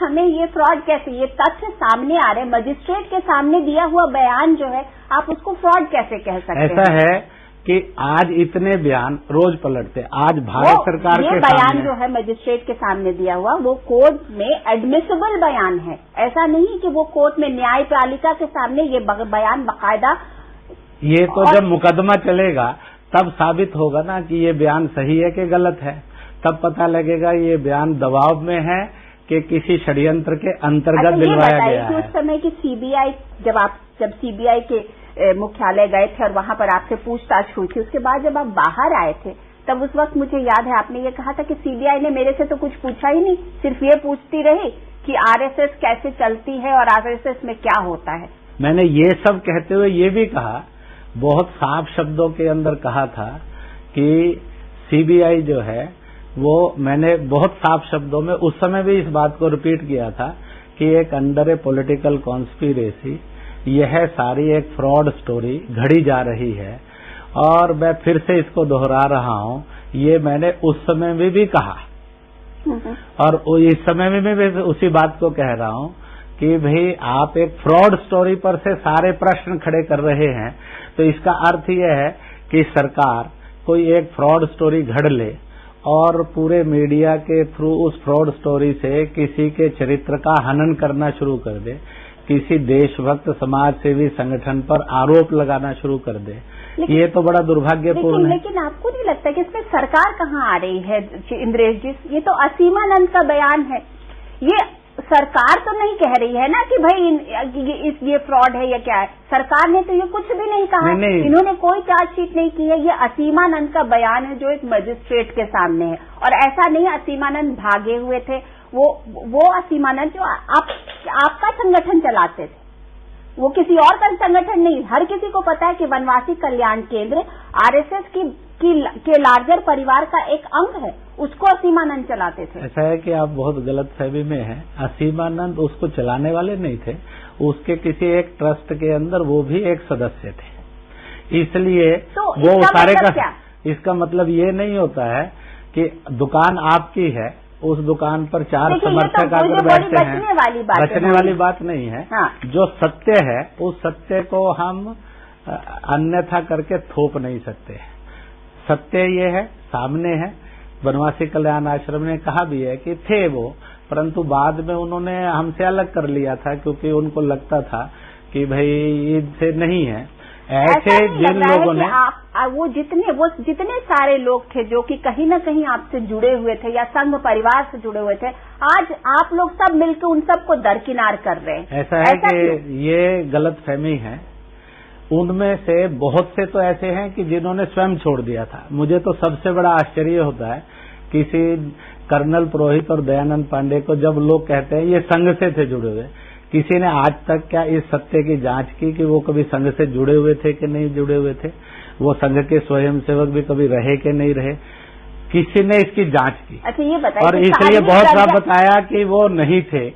हमें ये फ्रॉड कैसे, ये तथ्य सामने आ रहे, मजिस्ट्रेट के सामने दिया हुआ बयान जो है आप उसको फ्रॉड कैसे कह सकते हैं? ऐसा है कि आज इतने बयान रोज पलटते, आज भारत सरकार के बयान जो है मजिस्ट्रेट के सामने दिया हुआ वो कोर्ट में एडमिसिबल बयान है। ऐसा नहीं कि वो कोर्ट में न्यायपालिका के सामने ये बयान बाकायदा, ये तो जब मुकदमा चलेगा तब साबित होगा ना कि ये बयान सही है कि गलत है, तब पता लगेगा ये बयान दबाव में है कि किसी षड्यंत्र के अंतर्गत दिलवाया गया है। उस समय की सीबीआई, जब सीबीआई के मुख्यालय गए थे और वहां पर आपसे पूछताछ हुई थी, उसके बाद जब आप बाहर आए थे तब उस वक्त मुझे याद है आपने ये कहा था कि सीबीआई ने मेरे से तो कुछ पूछा ही नहीं, सिर्फ ये पूछती रही कि आरएसएस कैसे चलती है और आरएसएस में क्या होता है। मैंने ये सब कहते हुए ये भी कहा, बहुत साफ शब्दों के अंदर कहा था कि सीबीआई जो है वो, मैंने बहुत साफ शब्दों में उस समय भी इस बात को रिपीट किया था कि एक अंडर ए पॉलिटिकल कॉन्स्पिरेसी, यह सारी एक फ्रॉड स्टोरी घड़ी जा रही है। और मैं फिर से इसको दोहरा रहा हूं, ये मैंने उस समय में भी कहा और इस समय में मैं उसी बात को कह रहा हूं कि भाई आप एक फ्रॉड स्टोरी पर से सारे प्रश्न खड़े कर रहे हैं, तो इसका अर्थ यह है कि सरकार कोई एक फ्रॉड स्टोरी घड़ ले और पूरे मीडिया के थ्रू उस फ्रॉड स्टोरी से किसी के चरित्र का हनन करना शुरू कर दे, किसी देशभक्त समाज सेवी संगठन पर आरोप लगाना शुरू कर दे। ये तो बड़ा दुर्भाग्यपूर्ण है। लेकिन आपको नहीं लगता कि इसमें सरकार कहाँ आ रही है इंद्रेश जी? ये तो असीमानंद का बयान है, ये सरकार तो नहीं कह रही है ना कि भाई ये फ्रॉड है या क्या है। सरकार ने तो ये कुछ भी नहीं कहा, इन्होंने कोई चार्जशीट नहीं की है। ये असीमानंद का बयान है जो एक मजिस्ट्रेट के सामने है। और ऐसा नहीं असीमानंद भागे हुए थे, वो असीमानंद जो आपका संगठन चलाते थे, वो किसी और का संगठन नहीं। हर किसी को पता है कि वनवासी कल्याण केंद्र आरएसएस के लार्जर परिवार का एक अंग है, उसको असीमानंद चलाते थे। ऐसा है कि आप बहुत गलत फहमी में हैं। असीमानंद उसको चलाने वाले नहीं थे, उसके किसी एक ट्रस्ट के अंदर वो भी एक सदस्य थे, इसलिए तो वो सारे का, इसका मतलब ये नहीं होता है कि दुकान आपकी है, उस दुकान पर चार समर्थक आकर बैठते हैं। बचने वाली बात नहीं है। हाँ। जो सत्य है उस सत्य को हम अन्यथा करके थोप नहीं सकते। सत्य ये है, सामने है। वनवासी कल्याण आश्रम ने कहा भी है कि थे वो, परंतु बाद में उन्होंने हमसे अलग कर लिया था क्योंकि उनको लगता था कि भाई इनसे नहीं है। ऐसे जिन लोगों ने वो जितने सारे लोग थे जो कि कहीं न कहीं आपसे जुड़े हुए थे या संघ परिवार से जुड़े हुए थे, आज आप लोग सब मिलकर उन सबको दरकिनार कर रहे हैं। ऐसा है कि ये गलत फहमी है। उनमें से बहुत से तो ऐसे हैं कि जिन्होंने स्वयं छोड़ दिया था। मुझे तो सबसे बड़ा आश्चर्य होता है, किसी कर्नल पुरोहित और दयानंद पांडे को जब लोग कहते हैं ये संघ से थे जुड़े हुए, किसी ने आज तक क्या इस सत्य की जांच की कि वो कभी संघ से जुड़े हुए थे कि नहीं जुड़े हुए थे? वो संघ के स्वयंसेवक भी कभी रहे कि नहीं रहे? किसी ने इसकी जांच की? अच्छा, ये बताइए। और इसलिए बहुत साफ बताया कि वो नहीं थे।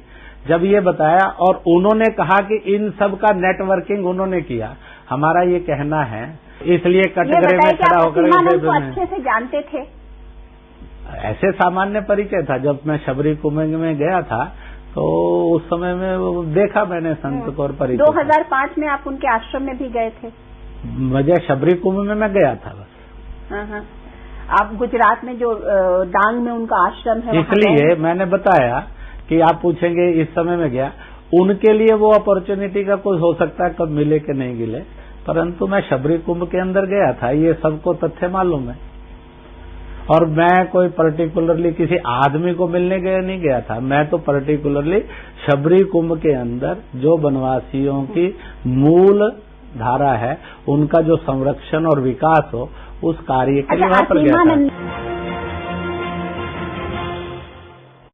जब ये बताया और उन्होंने कहा कि इन सब का नेटवर्किंग उन्होंने किया, हमारा ये कहना है, इसलिए कटघरे में खड़ा होकर अच्छे से जानते थे। ऐसे सामान्य परिचय था। जब मैं शबरी कुंभ में गया था तो उस समय में देखा मैंने संत को और परिचय। 2005 में आप उनके आश्रम में भी गए थे? मुझे शबरी कुंभ में मैं गया था बस। हाँ। आप गुजरात में जो डांग में उनका आश्रम है, इसलिए मैंने बताया कि आप पूछेंगे इस समय में गया। उनके लिए वो अपॉर्चुनिटी का कुछ हो सकता है, कब मिले कि नहीं मिले, परंतु मैं शबरी कुंभ के अंदर गया था, ये सबको तथ्य मालूम है। और मैं कोई पर्टिकुलरली किसी आदमी को मिलने नहीं गया था। मैं तो पर्टिकुलरली शबरी कुंभ के अंदर जो वनवासियों की मूल धारा है उनका जो संरक्षण और विकास हो, उस कार्य के लिए वहां पर गया था।